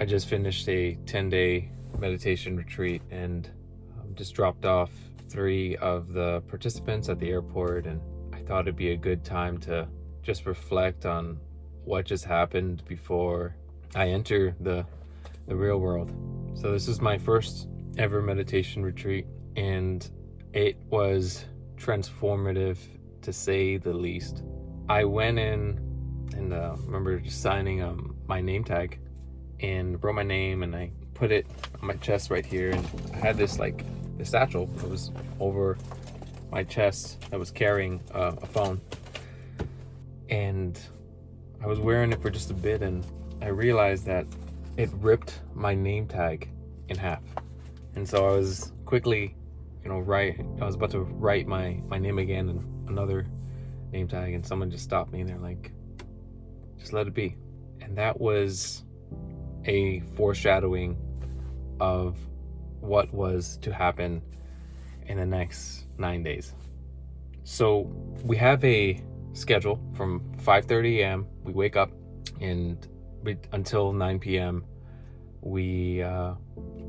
I just finished a 10-day meditation retreat and just dropped off 3 of the participants at the airport, and I thought it'd be a good time to just reflect on what just happened before I enter the real world. So this is my first ever meditation retreat, and it was transformative to say the least. I went in and remember just signing my name tag and wrote my name, and I put it on my chest right here, and I had this satchel that was over my chest that was carrying a phone, and I was wearing it for just a bit, and I realized that it ripped my name tag in half. And so I was quickly I was about to write my name again and another name tag, and someone just stopped me and they're like, just let it be. And that was a foreshadowing of what was to happen in the next 9 days. So we have a schedule from 5:30 a.m. We wake up, and until 9 p.m. we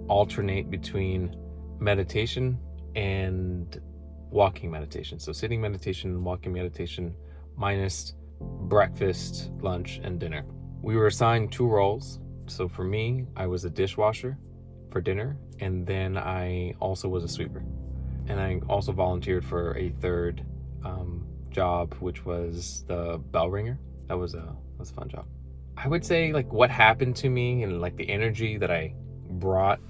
alternate between meditation and walking meditation. So sitting meditation and walking meditation, minus breakfast, lunch, and dinner. We were assigned 2 roles. So for me, I was a dishwasher for dinner, and then I also was a sweeper. And I also volunteered for a third job, which was the bell ringer. That was a fun job. I would say what happened to me and the energy that I brought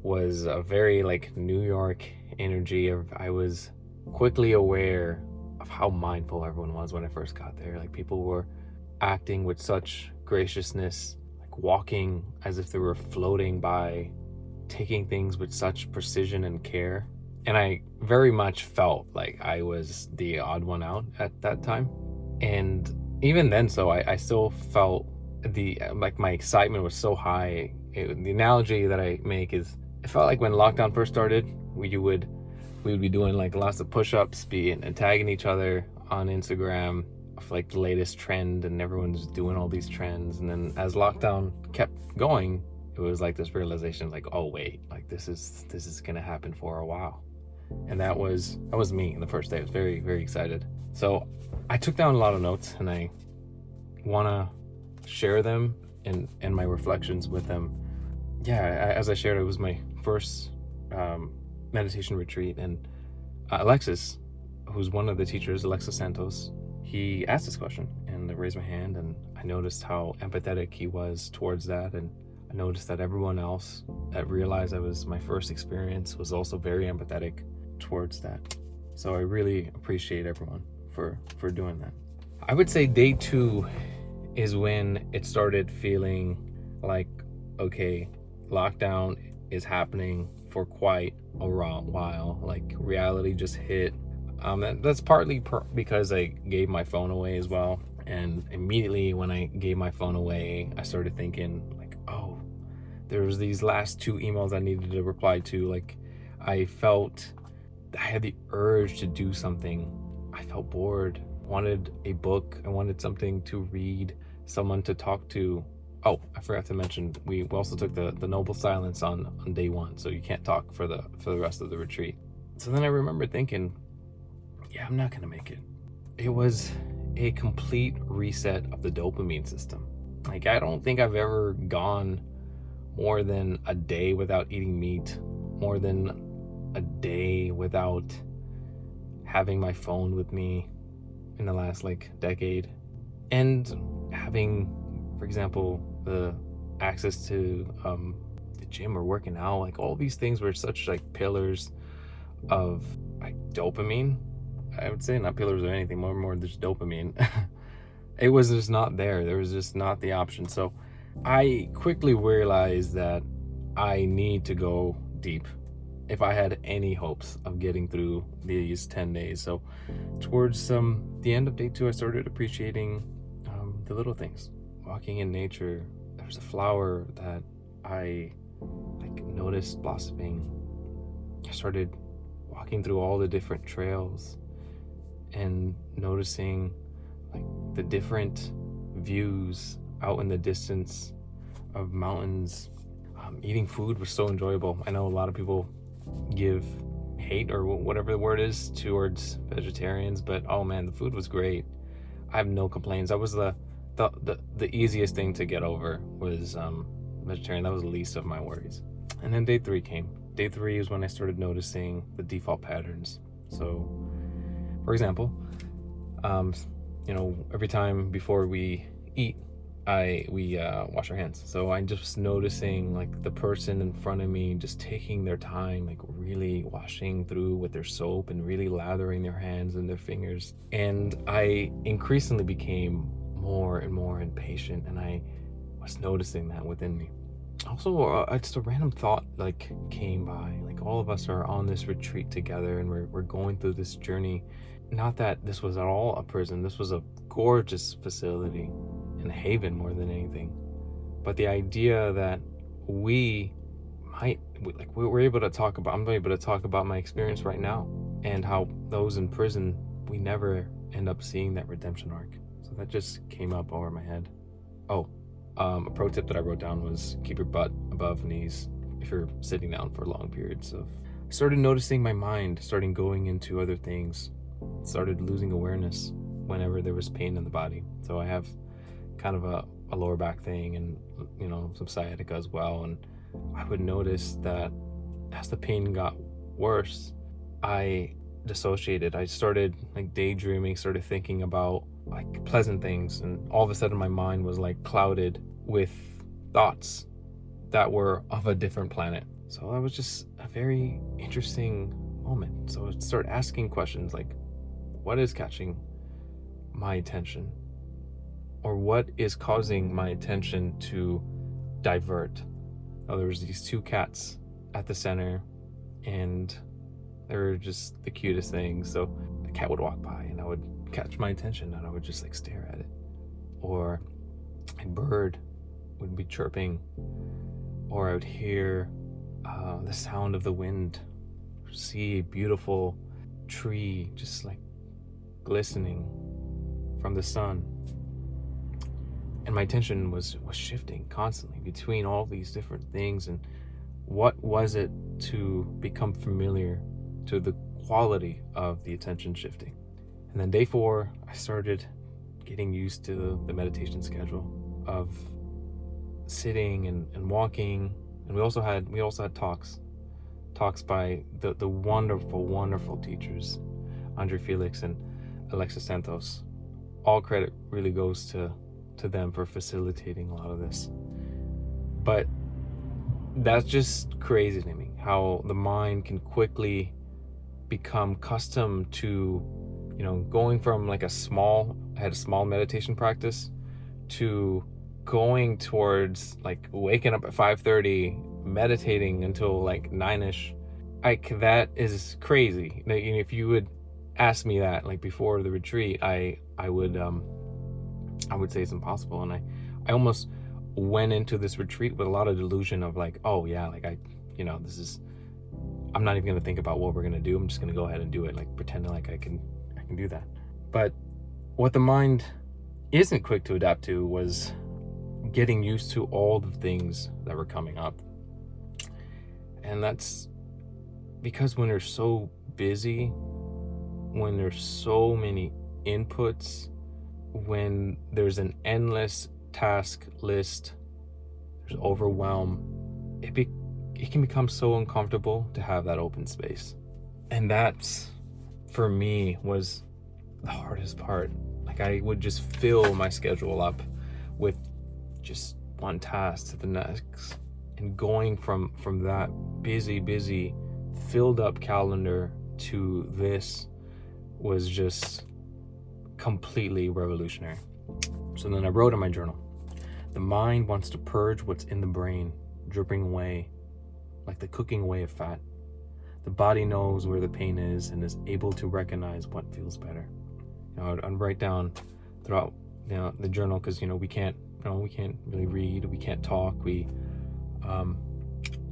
was a very New York energy of, I was quickly aware of how mindful everyone was when I first got there. People were acting with such graciousness, walking as if they were floating by, taking things with such precision and care. And I very much felt like I was the odd one out at that time. And even then, I still felt my excitement was so high. The analogy that I make is, it felt like when lockdown first started, we would be doing lots of push-ups, and tagging each other on Instagram of the latest trend, and everyone's doing all these trends. And then as lockdown kept going, it was this realization, oh wait, this is gonna happen for a while. And that was me in the first day. I was very, very excited. So I took down a lot of notes, and I want to share them and my reflections with them. Yeah, as I shared, it was my first meditation retreat, and Alexis, who's one of the teachers, Alexis Santos, he asked this question, and I raised my hand, and I noticed how empathetic he was towards that, and I noticed that everyone else that realized that was my first experience was also very empathetic towards that. So I really appreciate everyone for doing that. I would say day 2 is when it started feeling like, okay, lockdown is happening for quite a while. Reality just hit. That's partly because I gave my phone away as well. And immediately when I gave my phone away, I started thinking oh, there was these last 2 emails I needed to reply to. I felt I had the urge to do something. I felt bored, wanted a book. I wanted something to read, someone to talk to. Oh, I forgot to mention, we also took the noble silence on day 1, so you can't talk for the rest of the retreat. So then I remember thinking, yeah, I'm not gonna make it. It was a complete reset of the dopamine system. I don't think I've ever gone more than a day without eating meat, more than a day without having my phone with me in the last decade. And having, for example, the access to the gym or working out, all these things were such pillars of dopamine. I would say not pillars or anything, more just dopamine. It was just not there. There was just not the option. So I quickly realized that I need to go deep if I had any hopes of getting through these 10 days. So towards the end of day 2, I started appreciating the little things. Walking in nature, there was a flower that I noticed blossoming. I started walking through all the different trails and noticing the different views out in the distance of mountains. Eating food was so enjoyable. I know a lot of people give hate or whatever the word is towards vegetarians, but oh man, the food was great. I have no complaints. That was the easiest thing to get over was vegetarian. That was the least of my worries. And then day 3 came. Day 3 is when I started noticing the default patterns. So, for example, every time before we eat, we wash our hands. So I'm just noticing like the person in front of me just taking their time, like really washing through with their soap and really lathering their hands and their fingers. And I increasingly became more and more impatient, and I was noticing that within me. Also, just a random thought like came by. Like all of us are on this retreat together, and we're going through this journey. Not that this was at all a prison. This was a gorgeous facility and a haven more than anything. But the idea that we're able to talk about, I'm able to talk about my experience right now and how those in prison, we never end up seeing that redemption arc. So that just came up over my head. A pro tip that I wrote down was keep your butt above knees if you're sitting down for long periods of. I started noticing my mind starting going into other things, started losing awareness whenever there was pain in the body. So I have kind of a lower back thing and some sciatica as well, and I would notice that as the pain got worse, I dissociated. I started like daydreaming, started thinking about like pleasant things, and all of a sudden my mind was like clouded with thoughts that were of a different planet. So that was just a very interesting moment. So I started asking questions like, what is catching my attention? Or what is causing my attention to divert? There was these 2 cats at the center, and they were just the cutest things. So a cat would walk by and I would catch my attention and I would just like stare at it. Or a bird would be chirping, or I would hear the sound of the wind, see a beautiful tree just like glistening from the sun. And my attention was shifting constantly between all these different things. And what was it to become familiar to the quality of the attention shifting? And then day 4, I started getting used to the meditation schedule of sitting and walking. And we also had talks by the wonderful teachers, Andrea Felix and Alexis Santos. All credit really goes to them for facilitating a lot of this. But that's just crazy to me, how the mind can quickly become accustomed to, going from like I had a small meditation practice to going towards like waking up at 5:30, meditating until like 9ish. That is crazy. If you would ask me that like before the retreat, I would say it's impossible. And I almost went into this retreat with a lot of delusion of like, oh yeah, like I'm not even going to think about what we're going to do. I'm just going to go ahead and do it, like pretending like I can do that. But what the mind isn't quick to adapt to was getting used to all the things that were coming up. And that's because when they're so busy, when there's so many inputs, when there's an endless task list, there's overwhelm, it can become so uncomfortable to have that open space. And that's, for me, was the hardest part. Like I would just fill my schedule up with just one task to the next, and going from that busy filled up calendar to this was just completely revolutionary. So then I wrote in my journal, the mind wants to purge what's in the brain, dripping away like the cooking away of fat. The body knows where the pain is and is able to recognize what feels better. I'd write down throughout the journal, because we can't really read, we can't talk,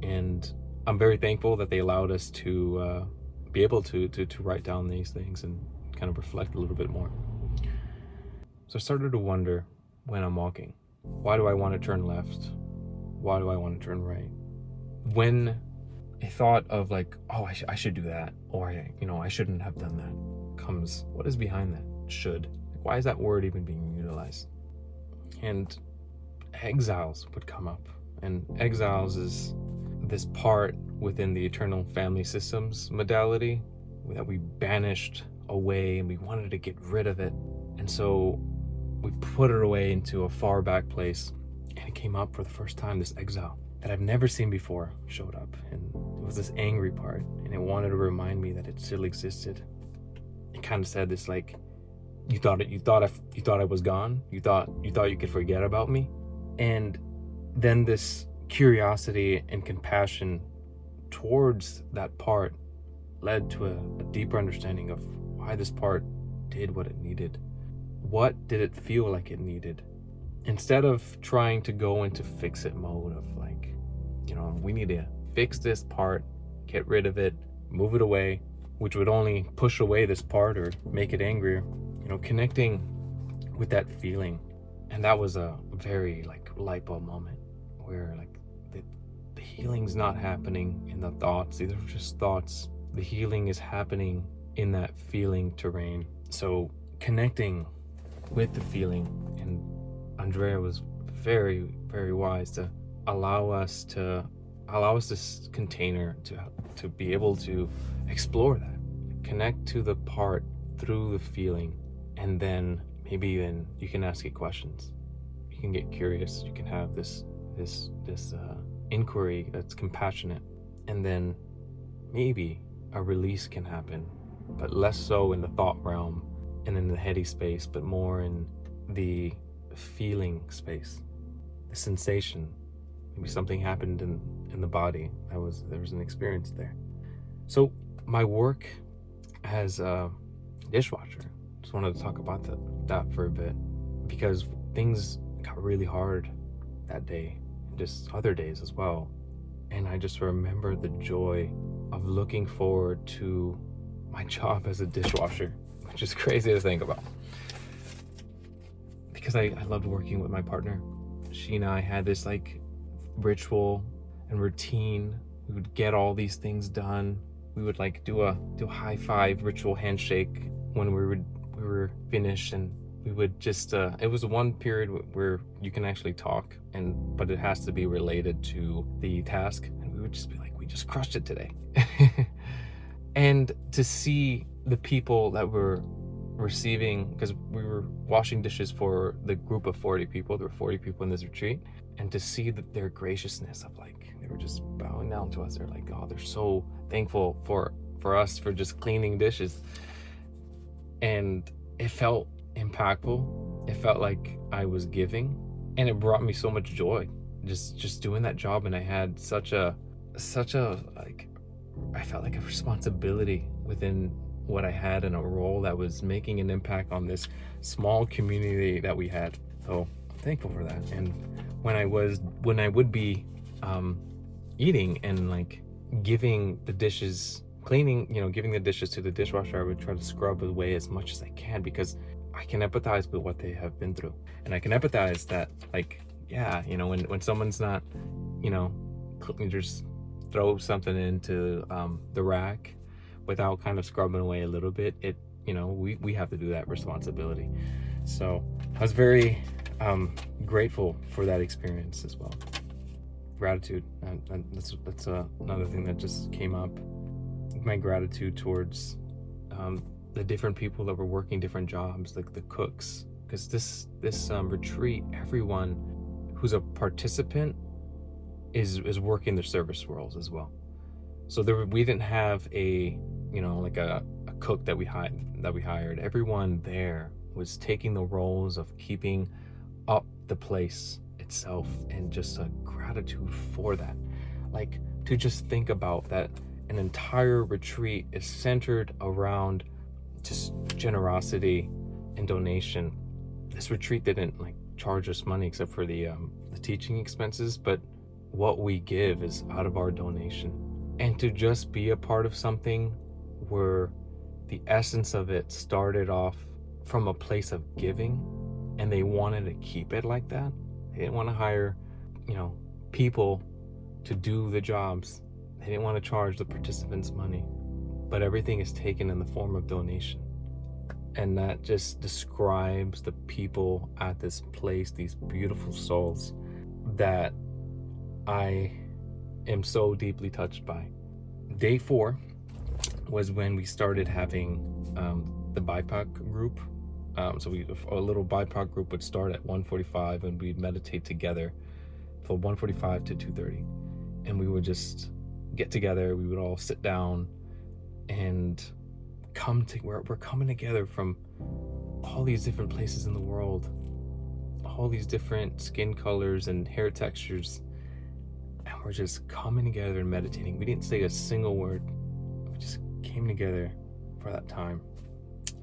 and I'm very thankful that they allowed us to be able to write down these things and kind of reflect a little bit more. So I started to wonder when I'm walking, why do I want to turn left? why do I want to turn right? When a thought of like, oh, I should do that, or I shouldn't have done that comes, what is behind that should? Why is that word even being utilized? And exiles would come up, and exiles is this part within the eternal family systems modality that we banished away, and we wanted to get rid of it, and so we put it away into a far back place, and it came up for the first time. This exile that I've never seen before showed up, and it was this angry part, and it wanted to remind me that it still existed. It kind of said this like, you thought I was gone. You thought you could forget about me. And then this curiosity and compassion towards that part led to a deeper understanding of why this part did what it needed. What did it feel like it needed? Instead of trying to go into fix it mode of like, we need to fix this part, get rid of it, move it away, which would only push away this part or make it angrier. Connecting with that feeling. And that was a very like light bulb moment where like the healing's not happening in the thoughts. These are just thoughts. The healing is happening in that feeling terrain. So connecting with the feeling, and Andrea was very, very wise to allow us this container to be able to explore that, connect to the part through the feeling. And then maybe you can ask it questions. You can get curious. You can have this inquiry that's compassionate. And then maybe a release can happen, but less so in the thought realm and in the heady space, but more in the feeling space, the sensation. Maybe something happened in the body. There was an experience there. So my work as a dishwasher, just wanted to talk about that for a bit, because things got really hard that day, and just other days as well. And I just remember the joy of looking forward to my job as a dishwasher, which is crazy to think about. Because I loved working with my partner. She and I had this like ritual and routine. We would get all these things done. We would like do a high five ritual handshake when we were finished, and we would just it was one period where you can actually talk, but it has to be related to the task, and we would just be like, we just crushed it today. And to see the people that were receiving, because we were washing dishes for the group of 40 people, there were 40 people in this retreat, and to see their graciousness of like, they were just bowing down to us. They're like, oh, they're so thankful for us for just cleaning dishes. And it felt impactful. It felt like I was giving, and it brought me so much joy just doing that job. And I had such a like, I felt like a responsibility within what I had, in a role that was making an impact on this small community that we had. So I'm thankful for that. And when I would be eating and like giving the dishes, cleaning, giving the dishes to the dishwasher, I would try to scrub away as much as I can, because I can empathize with what they have been through. And I can empathize that, like, yeah, when someone's not, you just throw something into the rack without kind of scrubbing away a little bit, we have to do that responsibility. So I was very grateful for that experience as well. Gratitude, and that's another thing that just came up. My gratitude towards the different people that were working different jobs, like the cooks, because this retreat, everyone who's a participant is working their service roles as well. So we didn't have a cook that we hired. Everyone there was taking the roles of keeping up the place itself, and just a gratitude for that. Like, to just think about that an entire retreat is centered around just generosity and donation. This retreat didn't like charge us money except for the teaching expenses, but what we give is out of our donation. And to just be a part of something where the essence of it started off from a place of giving, and they wanted to keep it like that. They didn't want to hire, people to do the jobs. They didn't want to charge the participants money, but everything is taken in the form of donation. And that just describes the people at this place, these beautiful souls that I am so deeply touched by. Day 4 was when we started having the BIPOC group. So a little BIPOC group would start at 1:45 and we'd meditate together from 1:45 to 2:30. And we would just get together. We would all sit down and we're coming together from all these different places in the world, all these different skin colors and hair textures, and we're just coming together and meditating. We didn't say a single word. We just came together for that time.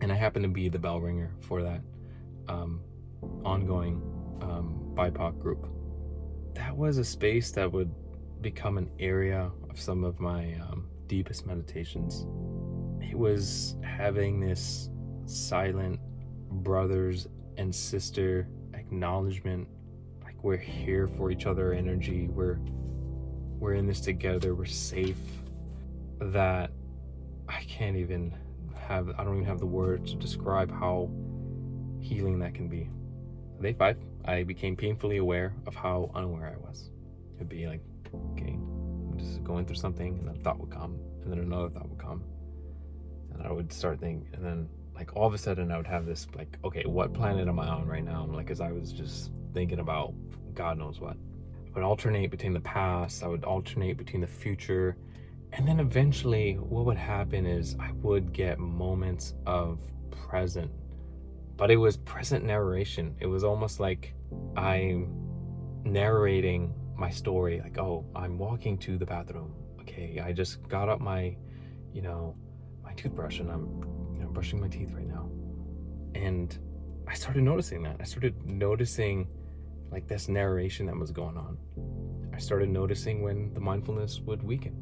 And I happened to be the bell ringer for that ongoing BIPOC group. That was a space that would become an area of some of my deepest meditations. It was having this silent brothers and sister acknowledgement, like we're here for each other energy, we're in this together, we're safe, that I don't even have the words to describe how healing that can be. Day 5, I became painfully aware of how unaware I was. It'd be like, okay, I'm just going through something, and a thought would come, and then another thought would come, and I would start thinking, and then like all of a sudden I would have this like, okay, what planet am I on right now? Like, as I was just thinking about God knows what. I would alternate between the past, I would alternate between the future, and then eventually what would happen is I would get moments of present, but it was present narration. It was almost like I'm narrating my story, like, oh, I'm walking to the bathroom. Okay, I just got up my toothbrush and I'm brushing my teeth right now. And I started noticing that. I started noticing like this narration that was going on. I started noticing when the mindfulness would weaken,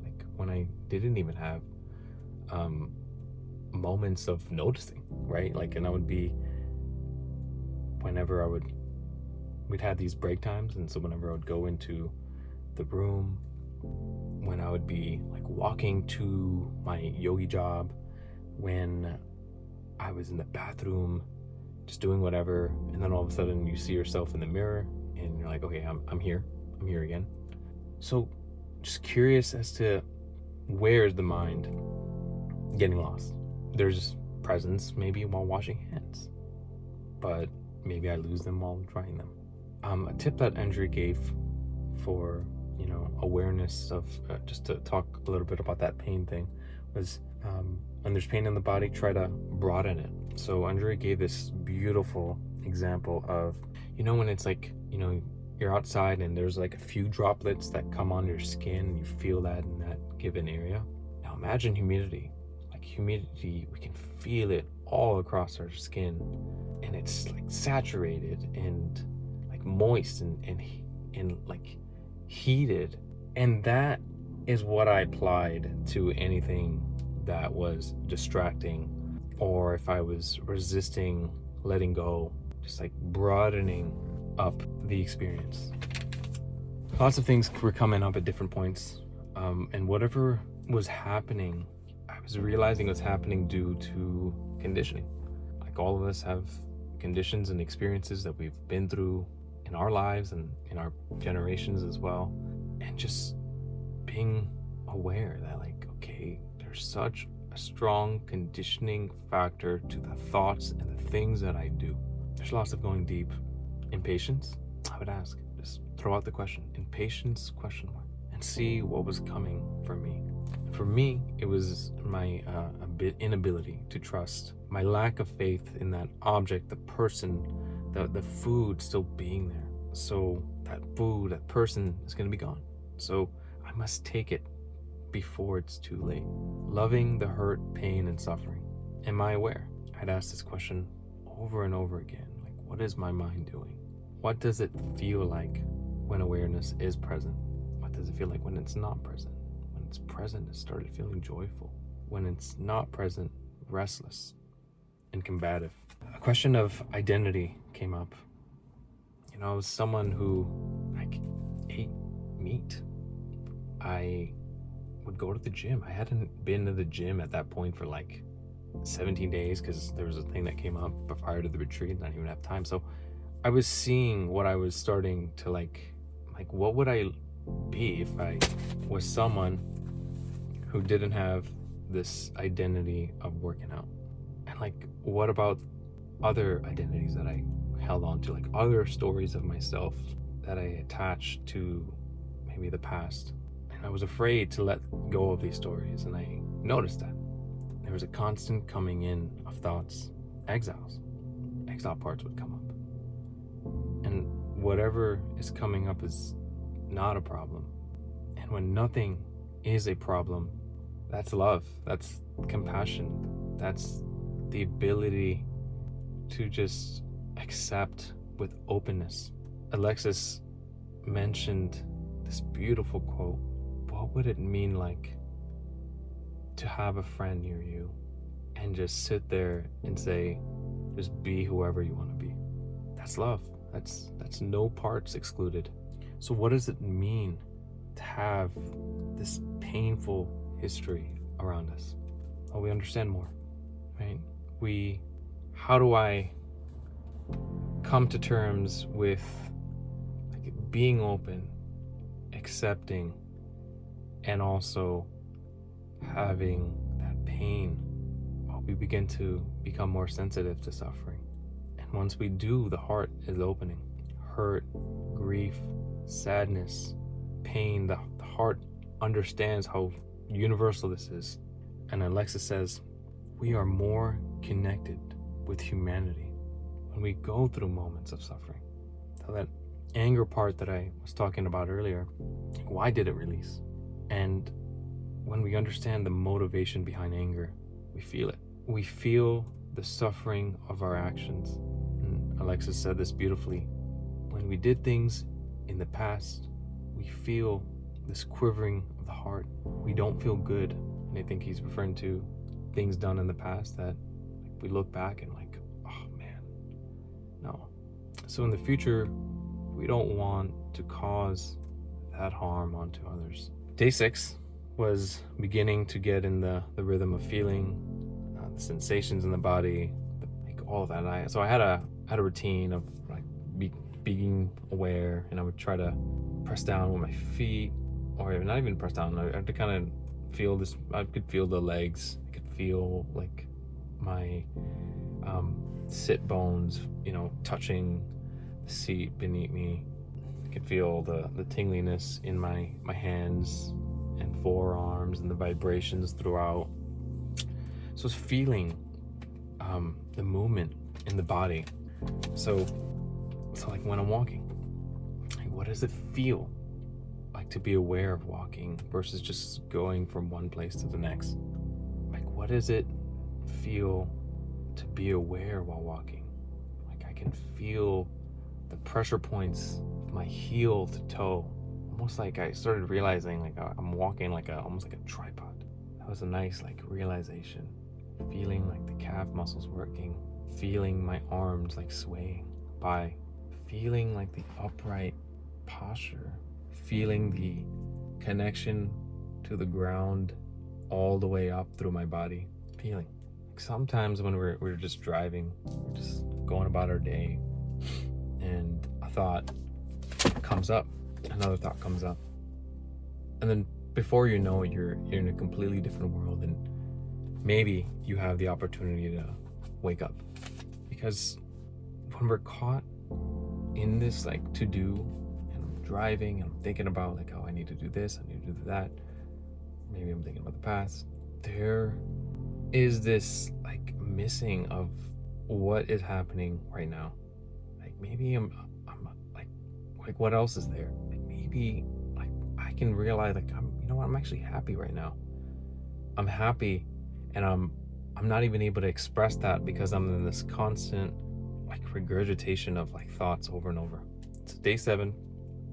like when I didn't even have moments of noticing, right? Like, and I would be, we'd have these break times, and so whenever I would go into the room, when I would be like walking to my yogi job, when I was in the bathroom just doing whatever, and then all of a sudden you see yourself in the mirror and you're like, okay, I'm here again. So just curious as to where is the mind getting lost. There's presence maybe while washing hands, but maybe I lose them while drying them. A tip that Andrea gave for awareness of just to talk a little bit about that pain thing was when there's pain in the body, try to broaden it. So Andrea gave this beautiful example of when it's like you're outside and there's like a few droplets that come on your skin and you feel that in that given area. Now imagine humidity. Like humidity, we can feel it all across our skin, and it's like saturated and like moist and like heated. And that is what I applied to anything that was distracting, or if I was resisting letting go, just like broadening up the experience. Lots of things were coming up at different points, and whatever was happening, I was realizing was happening due to conditioning. Like all of us have conditions and experiences that we've been through in our lives and in our generations as well, and just being aware that like, okay, there's such a strong conditioning factor to the thoughts and the things that I do. There's lots of going deep. Impatience, I would ask, just throw out the question, impatience, ? And see what was coming for me. For me, it was my inability to trust, my lack of faith in that object, the person, the food still being there. So that food, that person is going to be gone. So I must take it before it's too late. Loving the hurt, pain, and suffering. Am I aware? I'd ask this question over and over again. Like, what is my mind doing? What does it feel like when awareness is present? What does it feel like when it's not present? When it's present, it started feeling joyful. When it's not present, restless and combative. A question of identity came up. I was someone who like ate meat. I would go to the gym. I hadn't been to the gym at that point for like 17 days because there was a thing that came up prior to the retreat and I didn't even have time. So I was seeing what I was starting to like what would I be if I was someone who didn't have this identity of working out? And like, what about other identities that I held on to, like other stories of myself that I attached to maybe the past? And I was afraid to let go of these stories, and I noticed that there was a constant coming in of thoughts, exile parts would come up. And whatever is coming up is not a problem. And when nothing is a problem, that's love, that's compassion, that's the ability to just accept with openness. Alexis mentioned this beautiful quote. What would it mean like to have a friend near you and just sit there and say, just be whoever you want to be? That's love. That's no parts excluded. So what does it mean to have this painful history around us? Oh, we understand more, right? How do I come to terms with like being open, accepting, and also having that pain while we begin to become more sensitive to suffering? And once we do, the heart is opening. Hurt, grief, sadness, pain, the heart understands how universal this is. And Alexis says, we are more connected with humanity when we go through moments of suffering. So that anger part that I was talking about earlier, why did it release? And when we understand the motivation behind anger, we feel it. We feel the suffering of our actions. And Alexis said this beautifully. When we did things in the past, we feel this quivering of the heart. We don't feel good. And I think he's referring to things done in the past that we look back and like, oh man, no. So in the future, we don't want to cause that harm onto others. Day 6 was beginning to get in the rhythm of feeling the sensations in the body, like all of that. So I had a routine of like being aware, and I would try to press down with my feet, or not even press down. I had to kind of feel this. I could feel the legs. I could feel like my sit bones, touching the seat beneath me. I could feel the tingliness in my hands and forearms and the vibrations throughout. So it's feeling the movement in the body. So like when I'm walking, like what does it feel like to be aware of walking versus just going from one place to the next? Like what does it feel to be aware while walking? Like I can feel the pressure points of my heel to toe. Almost like I started realizing like I'm walking like almost like a tripod. That was a nice like realization. Feeling like the calf muscles working, feeling my arms like swaying by, feeling like the upright posture, feeling the connection to the ground all the way up through my body. Feeling like sometimes when we're just driving, we're just going about our day, and a thought comes up, another thought comes up, and then before you know it, you're in a completely different world, and maybe you have the opportunity to wake up. Because when we're caught in this like to do, and I'm driving and I'm thinking about like, oh, I need to do this, I need to do that, maybe I'm thinking about the past, there is this like missing of what is happening right now. Like maybe I'm like what else is there? Like maybe like I can realize like I'm actually happy right now. I'm happy, and I'm not even able to express that because I'm in this constant like regurgitation of like thoughts over and over. So day 7,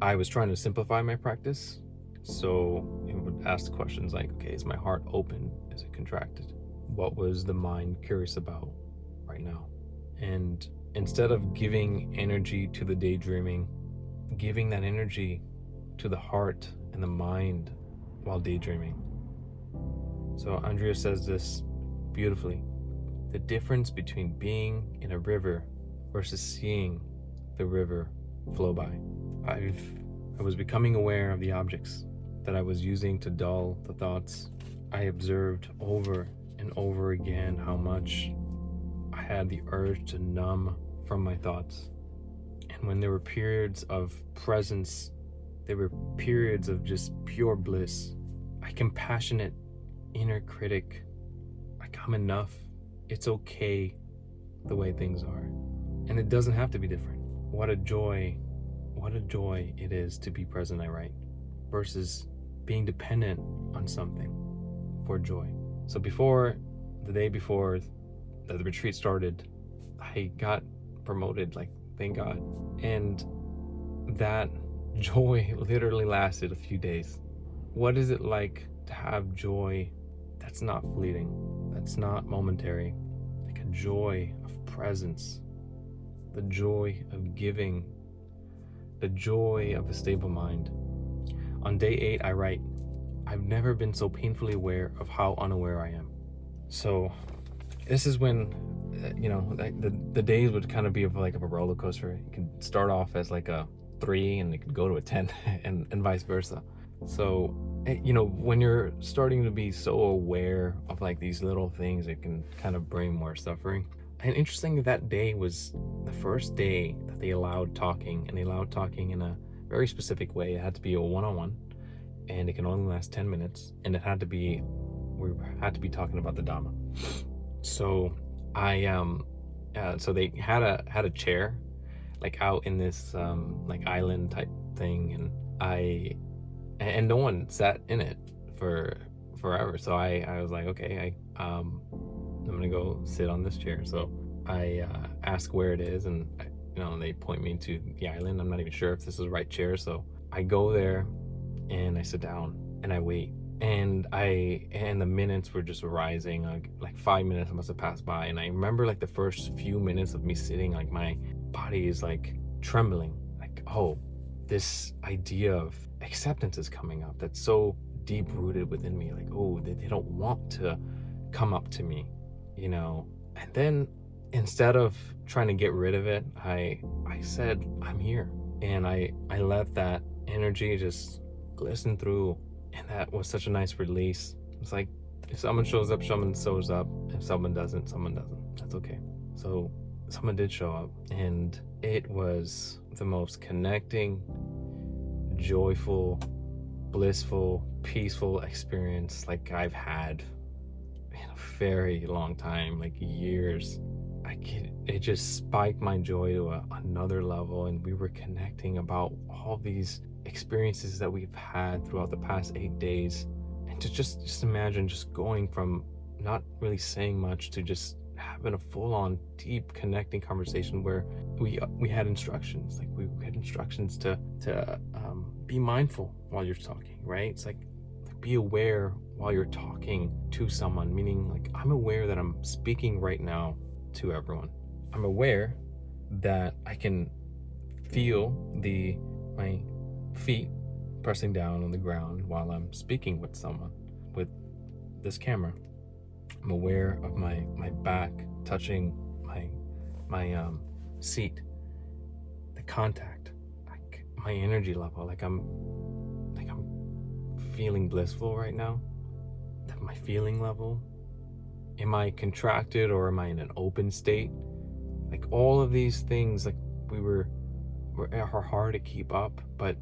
I was trying to simplify my practice. So it would ask questions like, okay, is my heart open? Is it contracted? What was the mind curious about right now? And instead of giving energy to the daydreaming, giving that energy to the heart and the mind while daydreaming. So Andrea says this beautifully. The difference between being in a river versus seeing the river flow by. I was becoming aware of the objects that I was using to dull the thoughts. I observed over and over again how much I had the urge to numb from my thoughts. And when there were periods of presence, there were periods of just pure bliss. A compassionate inner critic, like, I'm enough. It's okay the way things are. And it doesn't have to be different. What a joy it is to be present, I write, versus being dependent on something for joy. So the day before the retreat started, I got promoted, like, thank God. And that joy literally lasted a few days. What is it like to have joy that's not fleeting, that's not momentary, like a joy of presence, the joy of giving, the joy of a stable mind? On day 8, I write, I've never been so painfully aware of how unaware I am. So this is when, the days would kind of be of a roller coaster. It can start off as like a 3 and it could go to a 10 and vice versa. So, when you're starting to be so aware of like these little things, it can kind of bring more suffering. And interesting, that day was the first day that they allowed talking, and they allowed talking in a very specific way. It had to be a one-on-one, and it can only last 10 minutes, and we had to be talking about the Dhamma. So so they had a chair like out in this like island type thing, and no one sat in it for forever. So I was like, okay, I'm gonna go sit on this chair. So I ask where it is, and they point me to the island. I'm not even sure if this is the right chair. So I go there and I sit down and I wait. And the minutes were just rising, like 5 minutes must have passed by. And I remember like the first few minutes of me sitting, like my body is like trembling, like, oh, this idea of acceptance is coming up that's so deep rooted within me. Like, oh, they don't want to come up to me, And then instead of trying to get rid of it, I said, I'm here. And I let that energy just glisten through. And that was such a nice release. It's like, if someone shows up, someone shows up. If someone doesn't, someone doesn't. That's okay. So someone did show up, and it was the most connecting, joyful, blissful, peaceful experience like I've had in a very long time, like years. It just spiked my joy to another level, and we were connecting about all these experiences that we've had throughout the past 8 days. And to just imagine just going from not really saying much to just having a full-on deep connecting conversation where we had instructions, like we had instructions to be mindful while you're talking, right? It's like be aware while you're talking to someone, meaning like I'm aware that I'm speaking right now to everyone. I'm aware that I can feel my feet pressing down on the ground while I'm speaking with someone with this camera. I'm aware of my back touching my seat, the contact, like my energy level, like I'm feeling blissful right now. My feeling level, am I contracted or am I in an open state? Like all of these things, like are hard to keep up, but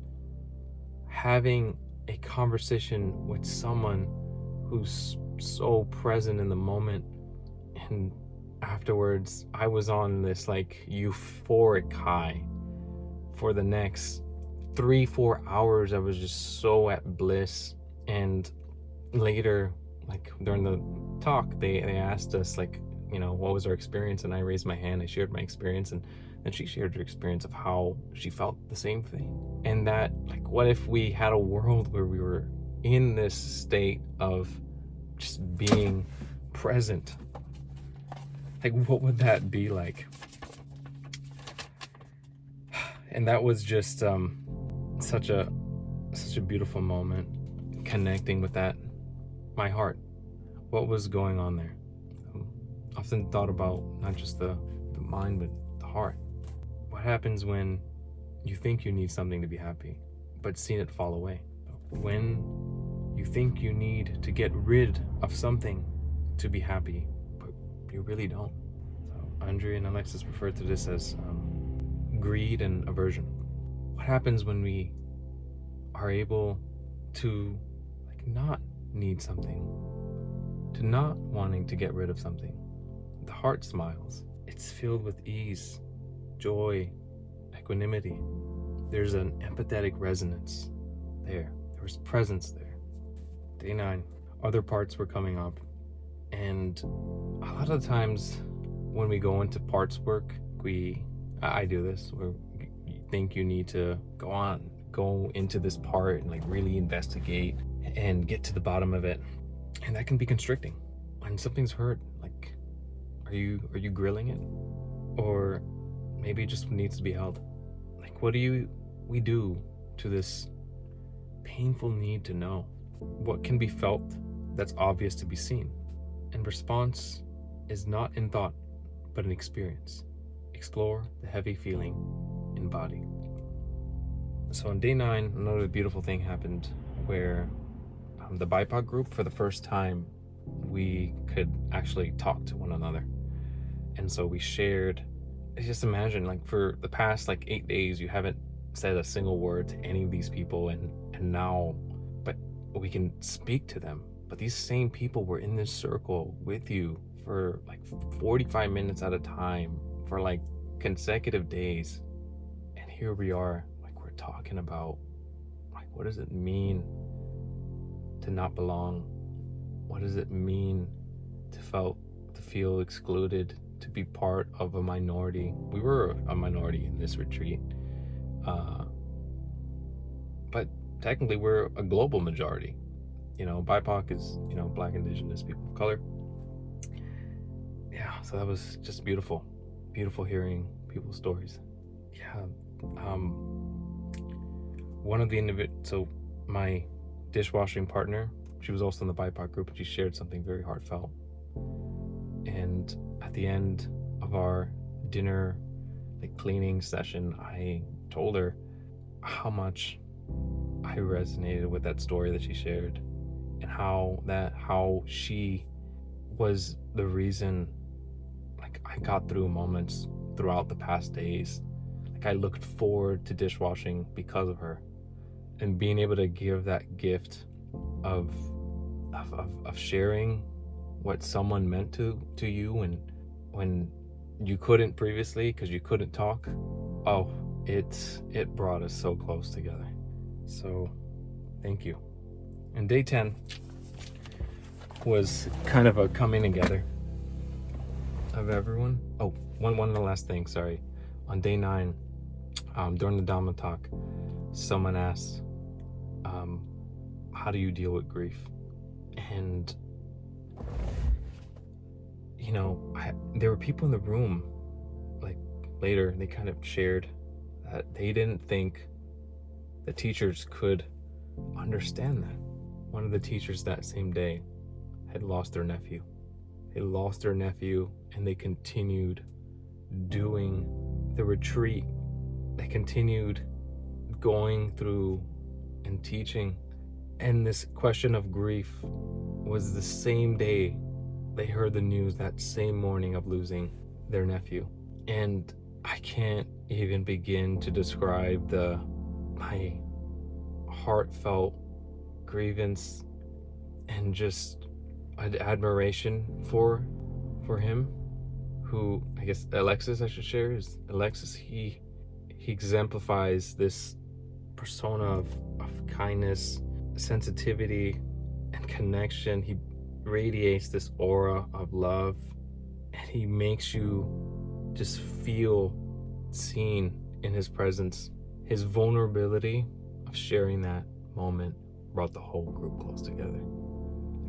having a conversation with someone who's so present in the moment, and afterwards I was on this like euphoric high for the next 3-4 hours. I was just so at bliss. And later, like during the talk, they asked us like, what was our experience, and I raised my hand, I shared my experience, and then she shared her experience of how she felt the same thing. And that, like, what if we had a world where we were in this state of just being present? Like, what would that be like? And that was just such a such a beautiful moment, connecting with that, my heart. What was going on there? Often thought about not just the mind, but the heart. What happens when you think you need something to be happy, but seen it fall away? When you think you need to get rid of something to be happy, but you really don't. So Andrea and Alexis refer to this as greed and aversion. What happens when we are able to not need something, to not wanting to get rid of something? The heart smiles. It's filled with ease, joy, equanimity. There's an empathetic resonance there. There was presence there. Day 9, other parts were coming up. And a lot of times when we go into parts work, I do this, where you think you need to go into this part and really investigate and get to the bottom of it. And that can be constricting. When something's hurt, are you grilling it? Or maybe it just needs to be held. What do we do to this painful need to know? What can be felt that's obvious to be seen? And response is not in thought, but in experience. Explore the heavy feeling in body. So on day 9, another beautiful thing happened where the BIPOC group, for the first time, we could actually talk to one another. And so we shared, just imagine, for the past 8 days, you haven't said a single word to any of these people, and now, but we can speak to them. But these same people were in this circle with you for 45 minutes at a time for consecutive days. And here we are, we're talking about what does it mean to not belong? What does it mean to feel excluded, to be part of a minority? We were a minority in this retreat, but technically we're a global majority. BIPOC is Black, Indigenous, people of color. Yeah, so that was just beautiful hearing people's stories. Yeah, one of the so my dishwashing partner, she was also in the BIPOC group, and she shared something very heartfelt. And at the end of our dinner cleaning session, I told her how much I resonated with that story that she shared, and how she was the reason I got through moments throughout the past days. I looked forward to dishwashing because of her, and being able to give that gift of sharing what someone meant to you, and when you couldn't previously because you couldn't talk. It brought us so close together. So thank you. And day 10 was kind of a coming together of everyone. One of the last things, sorry. On day 9, during the Dhamma talk, someone asked, how do you deal with grief? And there were people in the room, later, they kind of shared that they didn't think the teachers could understand that. One of the teachers that same day had lost their nephew. They lost their nephew, and they continued doing the retreat. They continued going through and teaching. And this question of grief was the same day they heard the news, that same morning, of losing their nephew. And I can't even begin to describe my heartfelt grievance and just admiration for him, who, I guess Alexis I should share, is Alexis. He exemplifies this persona of kindness, sensitivity, and connection. He radiates this aura of love, and he makes you just feel seen in his presence. His vulnerability of sharing that moment brought the whole group close together.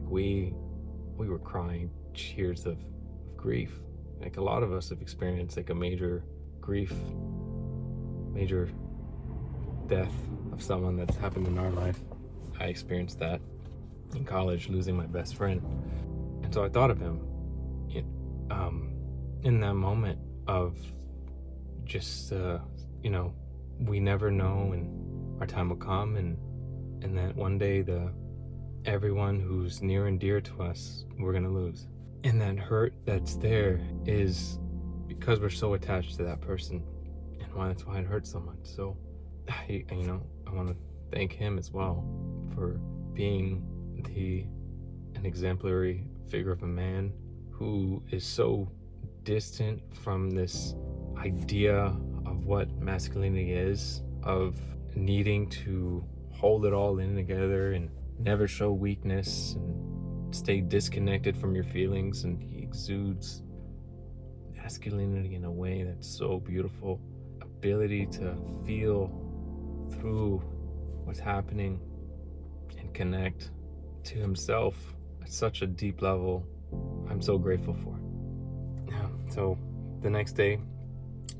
We were crying tears of grief. A lot of us have experienced a major grief, major death of someone that's happened in our life. I experienced that in college, losing my best friend. And so I thought of him in that moment of just, we never know, and our time will come, and that one day everyone who's near and dear to us, we're gonna lose. And that hurt that's there is because we're so attached to that person, and that's why it hurts so much. So I want to thank him as well for being an exemplary figure of a man who is so distant from this idea of what masculinity is, of needing to hold it all in together and never show weakness and stay disconnected from your feelings. And he exudes masculinity in a way that's so beautiful. Ability to feel through what's happening and connect to himself at such a deep level. I'm so grateful for. So the next day,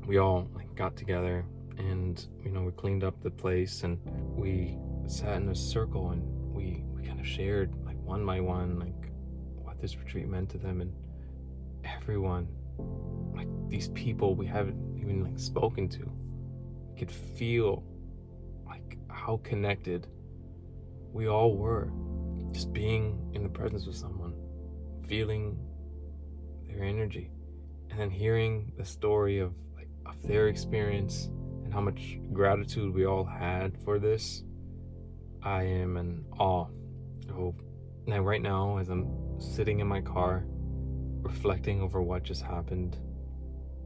we all got together, and we cleaned up the place, and we sat in a circle, and we kind of shared one by one what this retreat meant to them. And everyone, these people we haven't even spoken to, could feel how connected we all were, just being in the presence of someone, feeling their energy, and then hearing the story of their experience and how much gratitude we all had for this. I am in awe. So now, right now, as I'm sitting in my car reflecting over what just happened,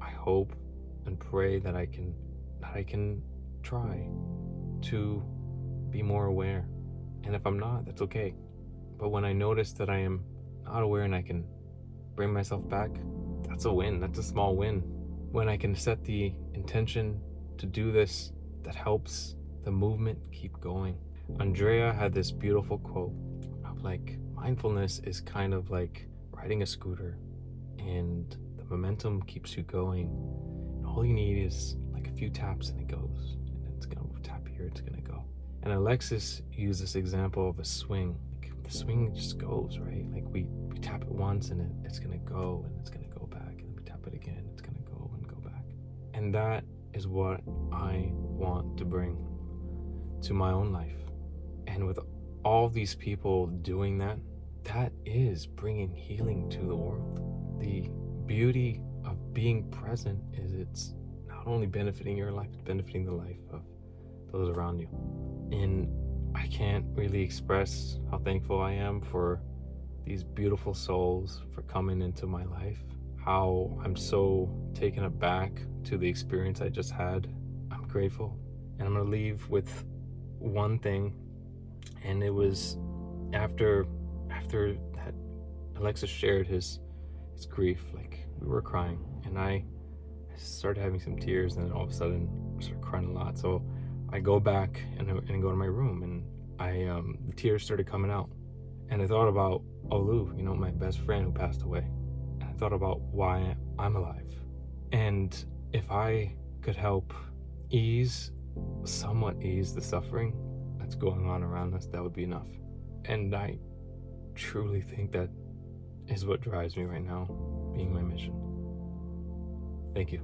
I hope and pray that I can try to be more aware. And if I'm not, that's okay. But when I notice that I am not aware and I can bring myself back, that's a win. That's a small win. When I can set the intention to do this, that helps the movement keep going. Andrea had this beautiful quote of mindfulness is kind of like riding a scooter, and the momentum keeps you going. And all you need is a few taps and it goes. And it's gonna tap here, it's gonna go. And Alexis used this example of a swing. The swing just goes, right? We tap it once and it's gonna go, and it's gonna go back, and then we tap it again, it's gonna go and go back. And that is what I want to bring to my own life. And with all these people doing that, that is bringing healing to the world. The beauty of being present is it's not only benefiting your life, it's benefiting the life of those around you. And I can't really express how thankful I am for these beautiful souls for coming into my life, how I'm so taken aback to the experience I just had. I'm grateful. And I'm gonna leave with one thing, and it was after that Alexis shared his grief, we were crying, and I started having some tears, and then all of a sudden I started crying a lot. So I go back and go to my room, and the tears started coming out, and I thought about Olu, my best friend who passed away, and I thought about why I'm alive, and if I could help somewhat ease the suffering that's going on around us, that would be enough. And I truly think that is what drives me right now, being my mission. Thank you.